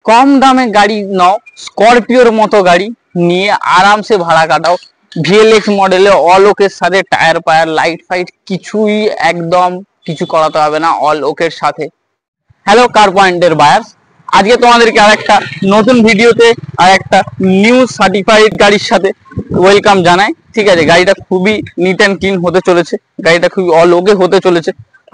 কম দামে গাড়ি নাও, স্করপিওর মতো গাড়ি নিয়ে আরামসে ভাড়া কাটাও। ভিএলএক্স মডেলে অল ওকের সাথে টায়ার ফায়ার লাইট ফাইট কিছুই একদম কিছু করাতে হবে না, অল ওকের সাথে। হ্যালো কার পয়েন্টের বায়ার্স, আজকে তোমাদেরকে আর একটা নতুন ভিডিওতে আর একটা নিউ সার্টিফাইড গাড়ির সাথে ওয়েলকাম জানাই। ঠিক আছে, গাড়িটা খুবই নিট অ্যান্ড ক্লিন হতে চলেছে, গাড়িটা খুবই অল ওকে হতে চলেছে।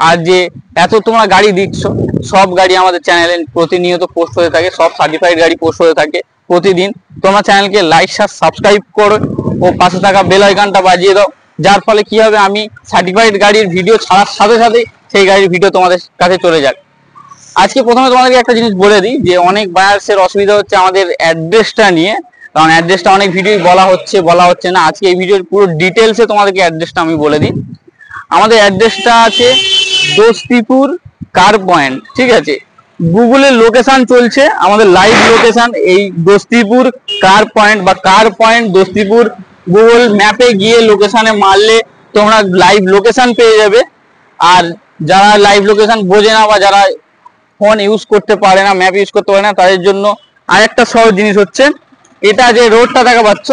আর যে এত তোমরা গাড়ি দেখছো, সব গাড়ি আমাদের চ্যানেলে প্রতিনিয়ত পোস্ট হয়ে থাকে, সব সার্টিফাইড গাড়ি পোস্ট হয়ে থাকে প্রতিদিন। তোমরা চ্যানেলকে লাইক সাবস্ক্রাইব করো ও পাশে থাকা বেল আইকনটা বাজিয়ে দাও, যার ফলে কি হবে, আমি সার্টিফাইড গাড়ির ভিডিও ছাড়ার সাথে সাথে সেই গাড়ির ভিডিও তোমাদের কাছে চলে যাক। আজকে প্রথমে তোমাদেরকে একটা জিনিস বলে দিই যে অনেক বায়ার্সের অসুবিধা হচ্ছে আমাদের অ্যাড্রেসটা নিয়ে, কারণ অ্যাড্রেসটা অনেক ভিডিও বলা হচ্ছে না। আজকে এই ভিডিওর পুরো ডিটেলসে তোমাদেরকে অ্যাড্রেসটা আমি বলে দিই। আমাদের অ্যাড্রেসটা আছে দোস্তিপুর কার পয়েন্ট। ঠিক আছে, গুগলের লোকেশন চলছে, আমাদের লাইভ লোকেশন এই দোস্তিপুর কার পয়েন্ট বা কার পয়েন্ট দোস্তিপুর। গুগল ম্যাপে গিয়ে লোকেশনে মারলে তোমরা লাইভ লোকেশন পেয়ে যাবে। আর যারা লাইভ লোকেশন বোঝে না বা যারা ফোন ইউজ করতে পারে না, ম্যাপ ইউজ করতে পারে না, তাদের জন্য আরেকটা সহজ জিনিস হচ্ছে, এটা যে রোডটা দেখা পাচ্ছ,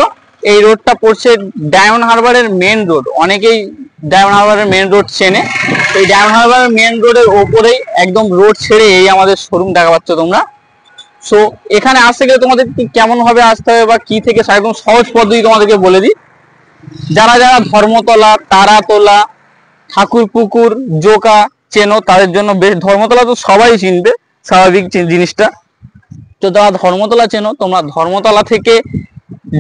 এই রোডটা পড়ছে ডায়মন্ড হারবারের মেন রোড। অনেকেই ডায়মন্ড হারবারের মেন রোড চেনে। এই ডায়মন্ড হারবারের মেন রোডের ওপরেই একদম রোড ছেড়ে এই আমাদের শোরুম দেখা পাচ্ছ তোমরা। সো এখানে আসতে গেলে তোমাদের কেমন ভাবে আসতে হবে বা কি থেকে একদম সহজ পদ্ধতি তোমাদেরকে বলে দিই। যারা যারা ধর্মতলা, তারাতলা, ঠাকুরপুকুর, জোকা চেনো, তাদের জন্য বেশ, ধর্মতলা তো সবাই চিনবে, স্বাভাবিক জিনিসটা। তো যারা ধর্মতলা চেনো, তোমরা ধর্মতলা থেকে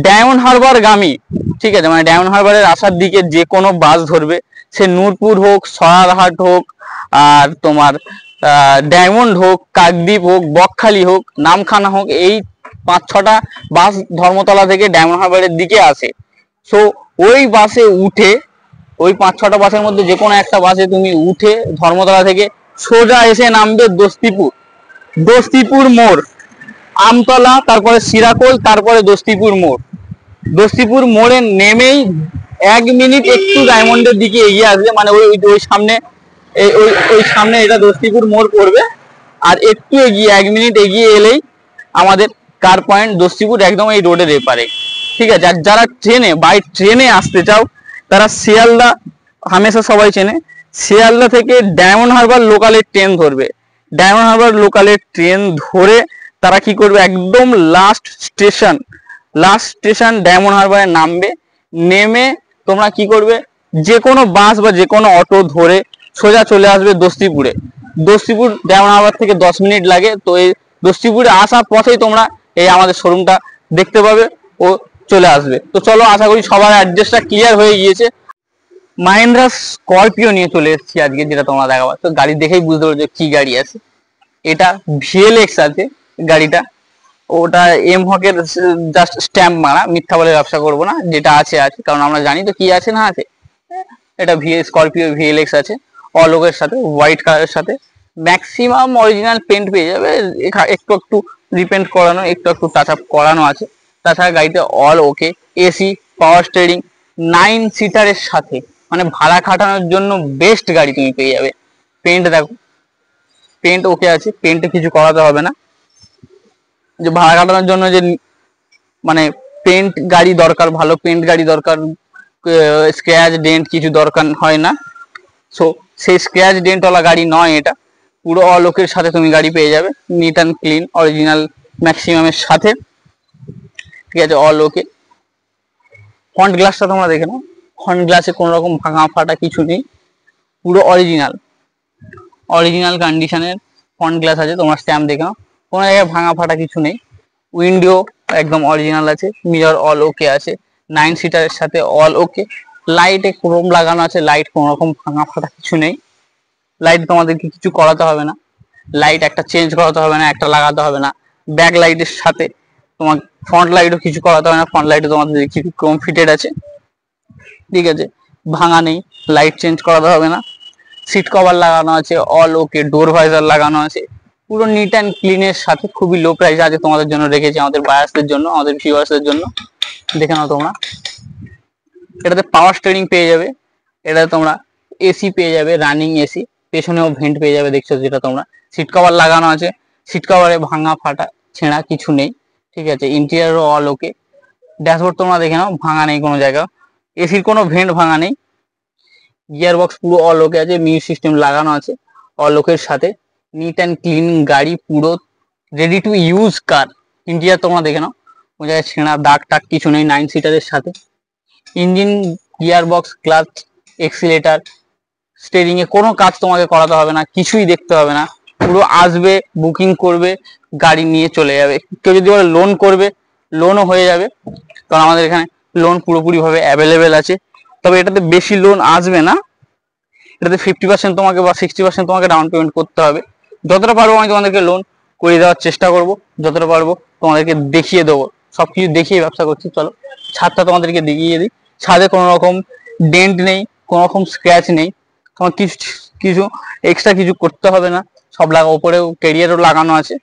ডায়মন্ড হারবার গামী, ঠিক আছে, মানে ডায়মন্ড হারবারের আসার দিকে যে কোনো বাস ধরবে, সে নূরপুর হোক, সরারহাট হোক, আর তোমার ডায়মন্ড হোক, কাকদ্বীপ হোক, বকখালি হোক, নামখানা হোক, এই 5-6টা বাস ধর্মতলা থেকে ডায়মন্ড হারবারের দিকে আসে। সো ওই বাসে উঠে, ওই 5-6টা বাসের মধ্যে যে কোনো একটা বাসে তুমি উঠে ধর্মতলা থেকে সোজা এসে নামবে দোস্তিপুর মোড়, আমতলা, তারপরে সিরাকোল, তারপরে দোস্তিপুর মোড়। দোস্তিপুর মোড়ে নেমেই 1 মিনিট একটু ডায়মন্ডের দিকে এগিয়ে আসবে, মানে ওই সামনে, ওই সামনে এটা দোস্তিপুর মোড় পড়বে। আর একটু এগিয়ে 1 মিনিট এগিয়ে এলেই আমাদের কার পয়েন্ট দোস্তিপুর, একদম এই রোডের এপারে। ঠিক আছে, আর যারা বাই ট্রেনে আসতে চাও, তারা শিয়ালদা, হামেশা সবাই চেনে, শিয়ালদা থেকে ডায়মন্ড হারবার লোকালের ট্রেন ধরবে। ডায়মন্ড হারবার লোকালের ট্রেন ধরে তারা কি করবে, একদম লাস্ট স্টেশন ডায়মন্ড হারবারে নামবে। নেমে তোমরা কি করবে, যে কোনো বাস বা যে কোনো অটো ধরে সোজা চলে আসবে দোস্তিপুর ডায়মন্ড হারবার থেকে 10 মিনিট লাগে। তো এই দোস্তিপুরে আসার পথেই তোমরা এই আমাদের শোরুমটা দেখতে পাবে ও চলে আসবে। তো চলো, আশা করি সবার অ্যাড্রেসটা ক্লিয়ার হয়ে গিয়েছে। মাহিন্দ্রা স্করপিও নিয়ে চলে এসেছি আজকে, যেটা তোমরা দেখাবো। তো গাড়ি দেখেই বুঝতে পারছো কি গাড়ি আছে। এটা ভিএলএক্স আছে গাড়িটা, ওটা এম হকের জাস্ট স্ট্যাম্প মারা, মিথ্যা বলে ব্যবসা করবো না, যেটা আছে আছে, কারণ আমরা জানি তো কি আছে না আছে। এটা স্করপিও ভিএলএক্স আছে, অলোকের সাথে, হোয়াইট কালারের সাথে। ম্যাক্সিমাম অরিজিনাল পেন্ট পেয়ে যাবে, একটু একটু রিপেন্ট করানো, একটু একটু টাচ আপ করানো আছে। তাছাড়া গাড়িতে অল ওকে, এসি, পাওয়ার স্টিয়ারিং, 9 সিটারের সাথে, মানে ভাড়া খাটানোর জন্য বেস্ট গাড়ি তুমি পেয়ে যাবে। পেন্ট দেখো, পেন্ট ওকে আছে, পেন্টে কিছু করাতে হবে না। যে ভাড়া কাটানোর জন্য যে মানে পেন্ট গাড়ি দরকার, ভালো পেন্ট গাড়ি দরকার, স্ক্র্যাচ ডেন্ট কিছু দরকার হয় না। সো সেই স্ক্র্যাচ ডেন্টওয়ালা গাড়ি নয় এটা, পুরো অলোকের সাথে তুমি গাড়ি পেয়ে যাবে, নিট অ্যান্ড ক্লিন, অরিজিনাল ম্যাক্সিমামের সাথে। ঠিক আছে, অল ওকে। ফ্রন্ট গ্লাসটা তোমরা দেখে নাও, ফ্রন্ট গ্লাসে কোনো রকম ভাঙা ফাটা কিছু নেই, পুরো অরিজিনাল কন্ডিশনের ফ্রন্ট গ্লাস আছে। তোমরা স্ট্যাম্প দেখে নাও, কোনো জায়গায় ভাঙা ফাটা কিছু নেই। উইন্ডো একদম অরিজিনাল আছে, মিরর অল ওকে আছে, 9 সিটারের সাথে অল ওকে। লাইটে ক্রোম লাগানো আছে, লাইট কোনো রকম ভাঙা ফাটা কিছু নেই। লাইট তোমাদেরকে কিছু করাতে হবে না, লাইট একটা চেঞ্জ করাতে হবে না, একটা লাগাতে হবে না। ব্যাক লাইটের সাথে তোমার ফ্রন্ট লাইটও কিছু করাতে হবে না, ফ্রন্ট লাইটে তোমাদের দেখছি ক্রোম ফিটেড আছে। ঠিক আছে, ভাঙা নেই, লাইট চেঞ্জ করাতে হবে না। সিট কভার লাগানো আছে, অল ওকে। ডোর ভাইজার লাগানো আছে, পুরো নিট অ্যান্ড ক্লিনের সাথে। খুবই লো প্রাইস আছে তোমাদের জন্য রেখেছি, আমাদের বায়ার্সদের জন্য, আমাদের ভিউয়ার্সদের জন্য। দেখে নাও তোমরা, এটাতে পাওয়ার স্টিয়ারিং পেয়ে যাবে, এটাতে তোমরা এসি পেয়ে যাবে, রানিং এসি, পেছনেও ভেন্ট পেয়ে যাবে, দেখছো যেটা তোমরা। সিট কভার লাগানো আছে, সিট কভারে ভাঙা ফাটা ছেঁড়া কিছু নেই, ঠিক আছে। ইন্টেরিয়রও অল ওকে। ড্যাশবোর্ড তোমরা দেখে নাও, ভাঙা নেই কোনো জায়গা, এসির কোনো ভেন্ট ভাঙা নেই, গিয়ার বক্স পুরো অল ওকে আছে, মিউজিক সিস্টেম লাগানো আছে অল ওকের সাথে। নিট অ্যান্ড ক্লিন গাড়ি, পুরো ready to use car. Interior তোমরা দেখে নাও, কোনো জায়গায় ছেঁড়া দাগ টাগ কিছু নেই 9 সিটারের সাথে। Engine, gear box, clutch, accelerator, steering এ কোনো কাজ তোমাকে করাতে হবে না, কিছুই দেখতে হবে না, পুরো আসবে, বুকিং করবে, গাড়ি নিয়ে চলে যাবে। কেউ যদি বলে লোন করবে, লোনও হয়ে যাবে, কারণ আমাদের এখানে লোন পুরোপুরি ভাবে অ্যাভেলেবেল আছে। তবে এটাতে বেশি লোন আসবে না, এটাতে 50% তোমাকে বা 60% তোমাকে ডাউন পেমেন্ট করতে হবে। যতটা পারবো আমি তোমাদেরকে লোন করে দেওয়ার চেষ্টা করব, যতটা পারবো তোমাদেরকে দেখিয়ে দেবো, সবকিছু দেখিয়ে ব্যবসা করছি। চলো ছাদটা তোমাদেরকে দেখিয়ে দিই। ছাদে কোনো রকম ডেন্ট নেই, কোনো রকম স্ক্র্যাচ নেই, তোমার কিছু কিছু এক্সট্রা কিছু করতে হবে না, সব ওপরেও ক্যারিয়ারও লাগানো আছে,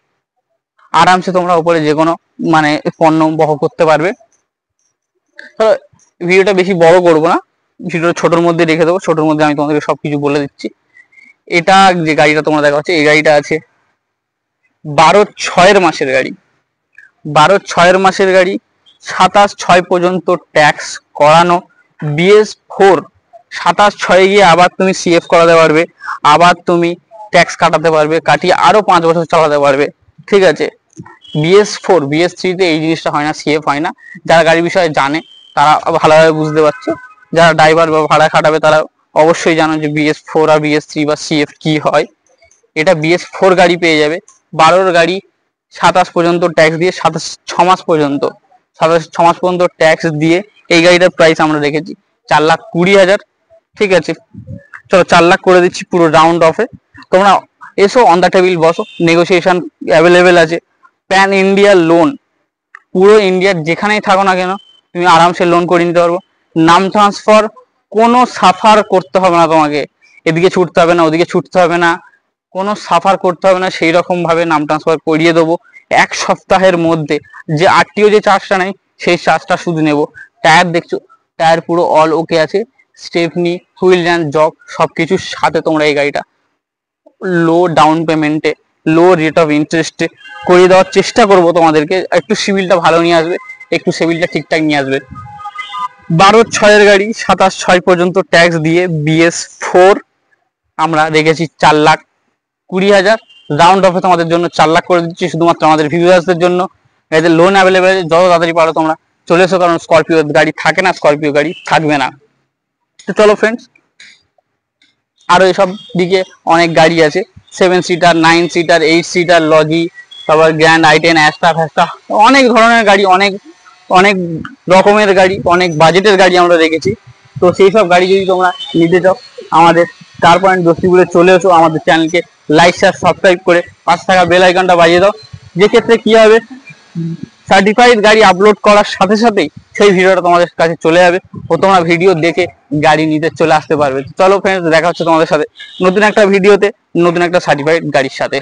আরামসে তোমরা উপরে যে কোনো মানে পণ্য বহন করতে পারবে। তো ভিডিওটা বেশি বড় করবো না, ভিডিওটা ছোটোর মধ্যে রেখে দেবো, ছোটোর মধ্যে আমি তোমাদেরকে সবকিছু বলে দিচ্ছি। এটা যে গাড়িটা তোমরা দেখা হচ্ছে, এই গাড়িটা আছে 12/6 মাসের গাড়ি, 12/6 মাসের গাড়ি, 27/6 পর্যন্ত ট্যাক্স করানো, BS4। 27/6 গিয়ে আবার তুমি CF করাতে পারবে, আবার তুমি ট্যাক্স কাটাতে পারবে, কাটিয়ে আরো 5 বছর চালাতে পারবে, ঠিক আছে। BS4, BS3 তে এই জিনিসটা হয় না, CF হয় না। যারা গাড়ি বিষয়ে জানে তারা ভালোভাবে বুঝতে পারছে, যারা ড্রাইভার বা ভাড়া খাটাবে তারা অবশ্যই জানো যে BS4 আর BS3 বা CF কি হয়। এটা BS4 গাড়ি পেয়ে যাবে, 12 গাড়ি, 27 পর্যন্ত ট্যাক্স দিয়ে, 6 মাস পর্যন্ত, 6 মাস পর্যন্ত ট্যাক্স দিয়ে এই গাড়িটার প্রাইস আমরা রেখেছি 4,20,000, ঠিক আছে। চলো 4 লাখ করে দিচ্ছি পুরো রাউন্ড অফে। তোমরা এসো, অন দ্য টেবিল বসো, নেগোসিয়েশন অ্যাভেলেবেল আছে। প্যান ইন্ডিয়া লোন, পুরো ইন্ডিয়ার যেখানেই থাকো না কেন তুমি আরামসে লোন করে নিতে পারবো। নাম ট্রান্সফার কোনো সাফার করতে হবে না তোমাকে, এদিকে ছুটতে হবে না, ওদিকে ছুটতে হবে না, কোনো সাফার করতে হবে না, সেই রকম ভাবে নাম ট্রান্সফার করিয়ে দেবো 1 সপ্তাহের মধ্যে। যে আরটিও যে চার্জটা নেই সেই চার্জটা শুধু নেব। টায়ার দেখছো, টায়ার পুরো অল ওকে আছে, স্টেপনি, হুইল অ্যান্ড জক সবকিছুর সাথে তোমরা এই গাড়িটা লো ডাউন পেমেন্টে, লো রেট অফ ইন্টারেস্টে করে দেওয়ার চেষ্টা করব তোমাদেরকে। একটু সিভিলটা ভালো নিয়ে আসবে, একটু সিভিলটা ঠিকঠাক নিয়ে আসবে। 12/6 গাড়ি, 27/6 পর্যন্ত ট্যাক্স দিয়ে BS4 আমরা রেখেছি 4,20,000। রাউন্ড অফে তোমাদের জন্য 4 লাখ করে দিচ্ছি, শুধুমাত্র আমাদের ভিউয়ার্সদের জন্য। এদের লোন অ্যাভেলেবেল, যত তাড়াতাড়ি পারো তোমরা চলে এসো, কারণ স্করপিও গাড়ি থাকে না, স্করপিও গাড়ি থাকবে না। তো চলো ফ্রেন্ডস, আরো এসব দিকে অনেক গাড়ি আছে, 7 সিটার, 9 সিটার, 8 সিটার, লজি, তারপর গ্র্যান্ড i10, অ্যাস্টা ফ্যাস্টা, অনেক ধরনের গাড়ি, অনেক অনেক রকমের গাড়ি, অনেক বাজেটের গাড়ি আমরা রেখেছি। তো সেই সব গাড়ি যদি তোমরা নিতে চাও, আমাদের কার পয়েন্ট দোস্তিগুলো চলে এসো, আমাদের চ্যানেলকে লাইক শেয়ার সাবস্ক্রাইব করে পাশে থাকা বেল আইকনটা বাজিয়ে দাও। যে ক্ষেত্রে কি হবে, সার্টিফাইড গাড়ি আপলোড করার সাথে সাথেই সেই ভিডিওটা তোমাদের কাছে চলে যাবে ও তোমরা ভিডিও দেখে গাড়ি নিতে চলে আসতে পারবে। চলো ফ্রেন্ডস, দেখা হচ্ছে তোমাদের সাথে নতুন একটা ভিডিওতে, নতুন একটা সার্টিফাইড গাড়ির সাথে।